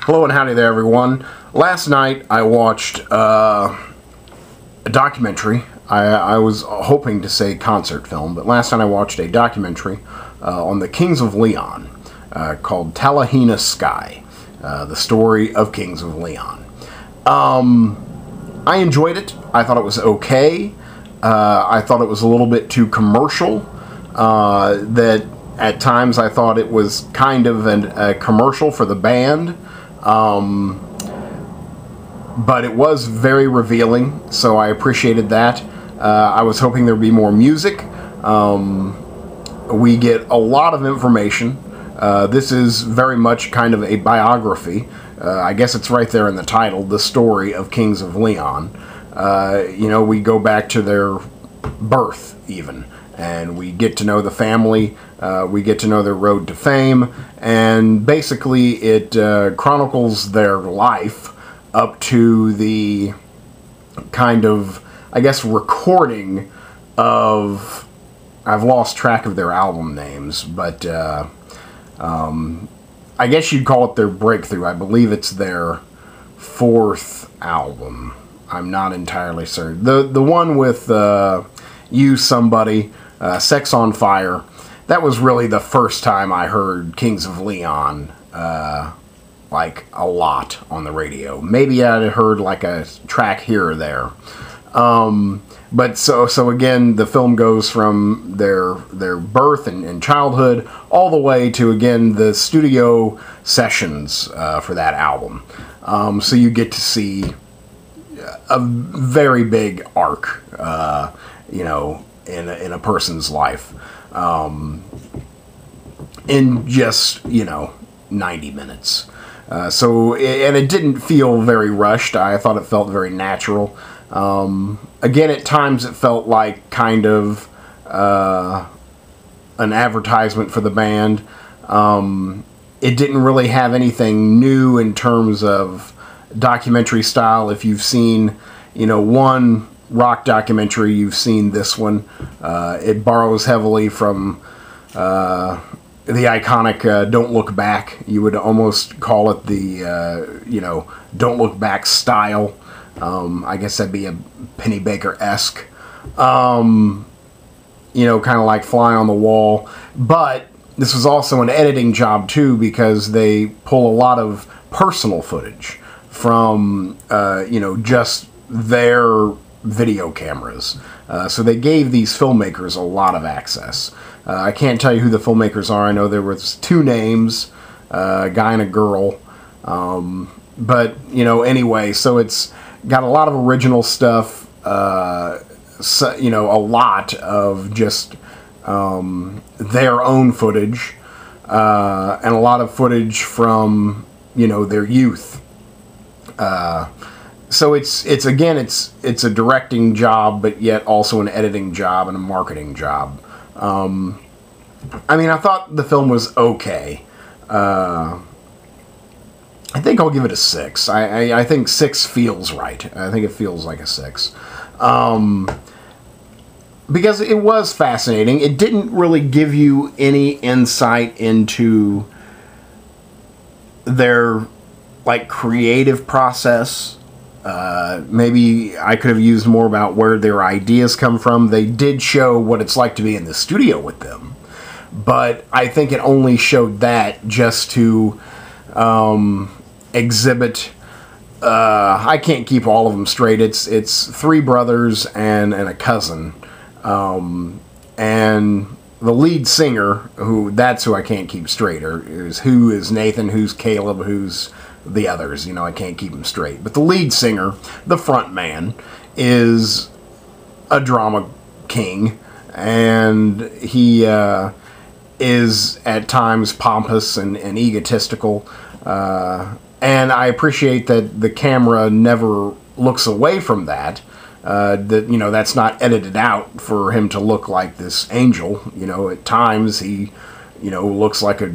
Hello and howdy there, everyone. Last night I watched a documentary. I was hoping to say concert film, but last night I watched a documentary on the Kings of Leon called Talihina Sky, the story of Kings of Leon. I enjoyed it. I thought it was okay. I thought it was a little bit too commercial. That at times I thought it was kind of a commercial for the band. But it was very revealing, so I appreciated that. I was hoping there'd be more music. We get a lot of information. This is very much kind of a biography. I guess it's right there in the title, The Story of Kings of Leon. We go back to their birth, even. And we get to know the family, we get to know their road to fame, and basically it chronicles their life up to the kind of, I guess, recording of, I've lost track of their album names, but I guess you'd call it their breakthrough. I believe it's their fourth album. I'm not entirely certain. The one with You Somebody, Sex on Fire, that was really the first time I heard Kings of Leon, like, a lot on the radio. Maybe I'd heard, like, a track here or there. But so again, the film goes from their birth and childhood all the way to, again, the studio sessions for that album. So you get to see a very big arc, in a person's life, in just, 90 minutes. And it didn't feel very rushed. I thought it felt very natural. Again, at times it felt like kind of an advertisement for the band. It didn't really have anything new in terms of documentary style. If you've seen, one rock documentary, you've seen this one. It borrows heavily from the iconic Don't Look Back. You would almost call it the, Don't Look Back style. I guess that'd be a Penny Baker-esque. Kind of like Fly on the Wall. But this was also an editing job, too, because they pull a lot of personal footage from, just their video cameras. So they gave these filmmakers a lot of access. I can't tell you who the filmmakers are. I know there was two names, a guy and a girl. But, anyway, so it's got a lot of original stuff, a lot of just their own footage, and a lot of footage from, their youth. So it's a directing job, but yet also an editing job and a marketing job. I thought the film was okay. I think I'll give it a 6. I think 6 feels right. I think it feels like a 6. Because it was fascinating. It didn't really give you any insight into their, creative process. Maybe I could have used more about where their ideas come from. They did show what it's like to be in the studio with them. But I think it only showed that just to exhibit, I can't keep all of them straight. It's 3 brothers and a cousin. And the lead singer, that's who I can't keep straight, who is Nathan, who's Caleb, who's the others. I can't keep them straight. But the lead singer, the front man, is a drama king, and he is at times pompous and egotistical. And I appreciate that the camera never looks away from that. That's not edited out for him to look like this angel. At times he, looks like a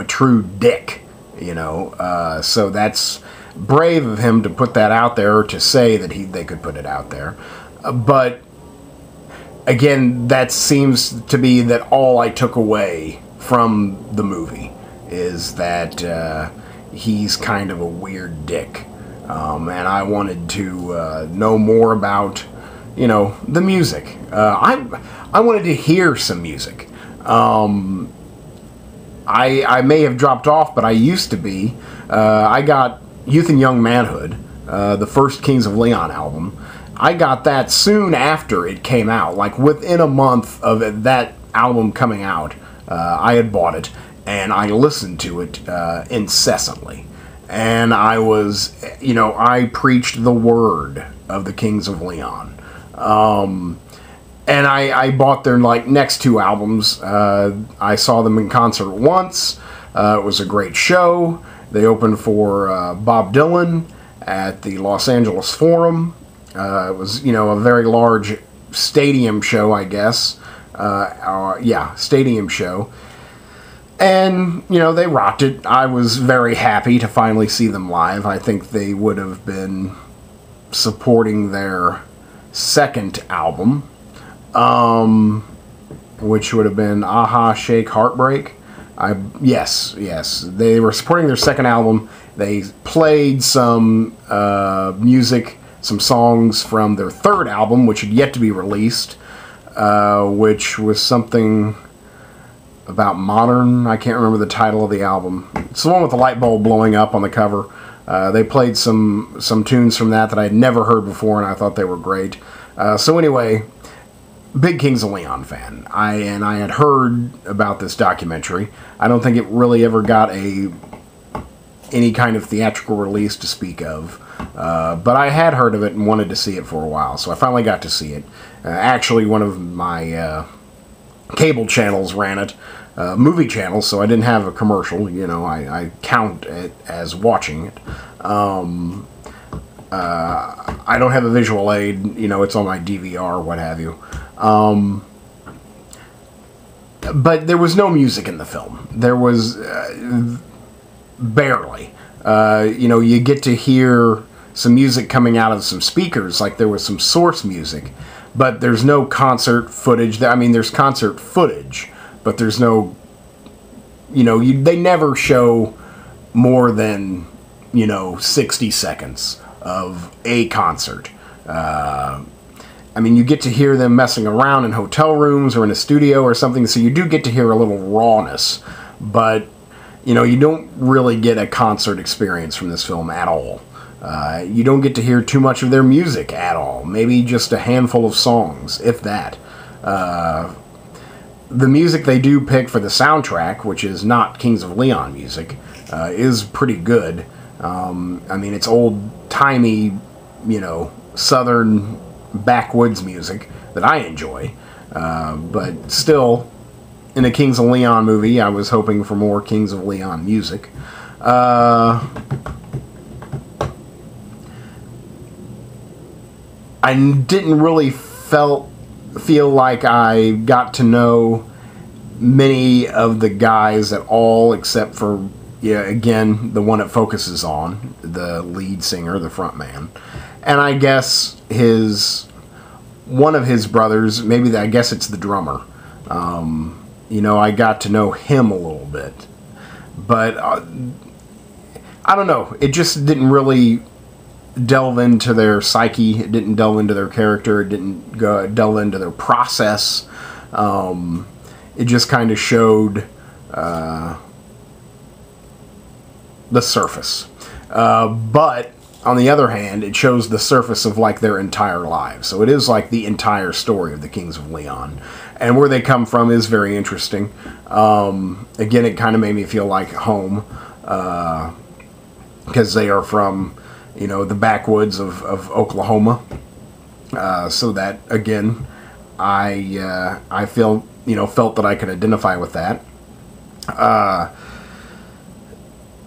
true dick. So that's brave of him to put that out there, or to say that they could put it out there. But again, that seems to be that all I took away from the movie is that he's kind of a weird dick. And I wanted to know more about, the music. I wanted to hear some music. I may have dropped off, but I used to be. I got Youth and Young Manhood, the first Kings of Leon album. I got that soon after it came out, like within a month of that album coming out. I had bought it, and I listened to it incessantly. And I was, I preached the word of the Kings of Leon. And I bought their, next two albums. I saw them in concert once. It was a great show. They opened for Bob Dylan at the Los Angeles Forum. It was, a very large stadium show, I guess. Stadium show. And, they rocked it. I was very happy to finally see them live. I think they would have been supporting their second album, which would have been Aha Shake Heartbreak. Yes. They were supporting their second album. They played some music, some songs from their third album, which had yet to be released, which was something about modern. I can't remember the title of the album. It's the one with the light bulb blowing up on the cover. They played some tunes from that I had never heard before, and I thought they were great. So anyway, big Kings of Leon fan. I had heard about this documentary. I don't think it really ever got any kind of theatrical release to speak of. But I had heard of it and wanted to see it for a while, so I finally got to see it. Actually, one of my cable channels ran it, movie channels, so I didn't have a commercial. I count it as watching it. I don't have a visual aid. It's on my DVR, what have you. But there was no music in the film. There was barely. You get to hear some music coming out of some speakers, like there was some source music, but there's no concert footage. There's concert footage, but there's no, they never show more than, 60 seconds of a concert. You get to hear them messing around in hotel rooms or in a studio or something, so you do get to hear a little rawness, but, you don't really get a concert experience from this film at all. You don't get to hear too much of their music at all. Maybe just a handful of songs, if that. The music they do pick for the soundtrack, which is not Kings of Leon music, is pretty good. It's old-timey, southern backwoods music that I enjoy. But still, in a Kings of Leon movie, I was hoping for more Kings of Leon music. I didn't really feel like I got to know many of the guys at all, except for, again, the one it focuses on, the lead singer, the front man. And I guess one of his brothers, I guess it's the drummer. I got to know him a little bit. But, I don't know, it just didn't really delve into their psyche. It didn't delve into their character. It didn't delve into their process. It just kind of showed the surface. But on the other hand, it shows the surface of their entire lives. So it is the entire story of the Kings of Leon. And where they come from is very interesting. Again, it kind of made me feel like home. Because they are from the backwoods of Oklahoma. So that, again, I felt that I could identify with that.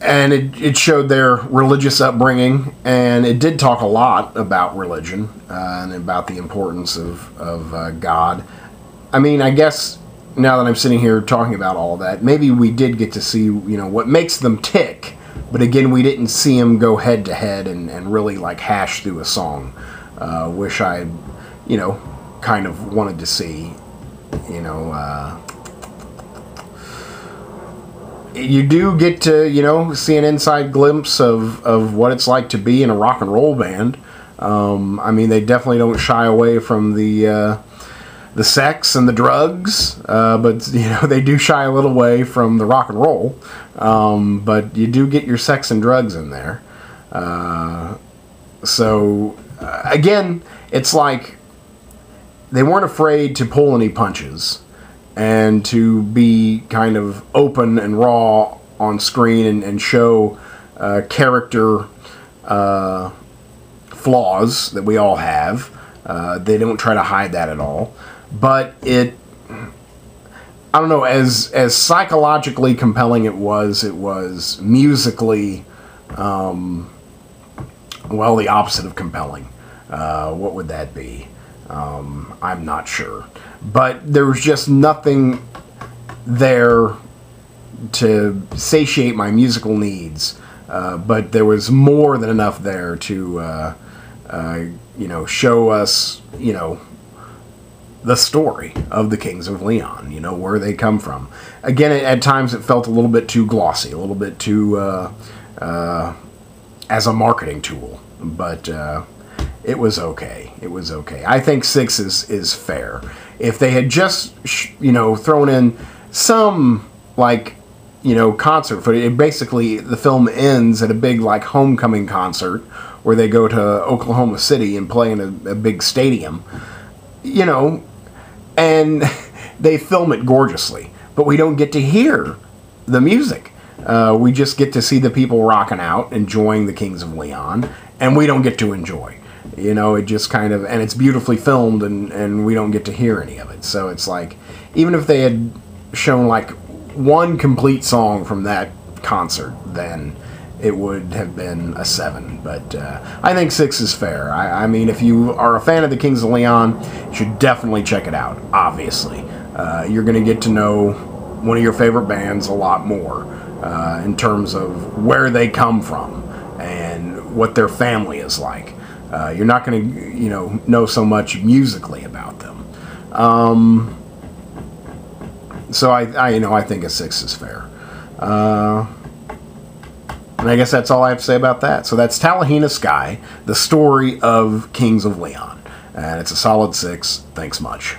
And it showed their religious upbringing, and it did talk a lot about religion, and about the importance of God. I guess, now that I'm sitting here talking about all that, maybe we did get to see, what makes them tick. But again, we didn't see him go head-to-head and really, hash through a song. Wish I, kind of wanted to see, you do get to, you know, see an inside glimpse of what it's like to be in a rock and roll band. I mean, they definitely don't shy away from the sex and the drugs, but, you know, they do shy a little away from the rock and roll. But you do get your sex and drugs in there. Again, it's like they weren't afraid to pull any punches and to be kind of open and raw on screen and show character flaws that we all have. They don't try to hide that at all. But I don't know, as psychologically compelling it was musically, well, the opposite of compelling. What would that be? I'm not sure. But there was just nothing there to satiate my musical needs. But there was more than enough there to, you know, show us, you know, the story of the Kings of Leon, you know, where they come from. Again, at times it felt a little bit too glossy, a little bit too, as a marketing tool. But it was okay. It was okay. I think 6 is fair. If they had just, you know, thrown in some, like, you know, concert footage, basically the film ends at a big, like, homecoming concert where they go to Oklahoma City and play in a big stadium, you know, and they film it gorgeously. But we don't get to hear the music. We just get to see the people rocking out, enjoying the Kings of Leon, and we don't get to enjoy. You know, it just kind of, and it's beautifully filmed, and we don't get to hear any of it. So it's like, even if they had shown like one complete song from that concert, then it would have been a 7. But I think 6 is fair. I mean, if you are a fan of the Kings of Leon, you should definitely check it out, obviously. You're going to get to know one of your favorite bands a lot more in terms of where they come from and what their family is like. You're not going to, you know so much musically about them. So I think a 6 is fair. And I guess that's all I have to say about that. So that's Talihina Sky, the story of Kings of Leon. And it's a solid 6. Thanks much.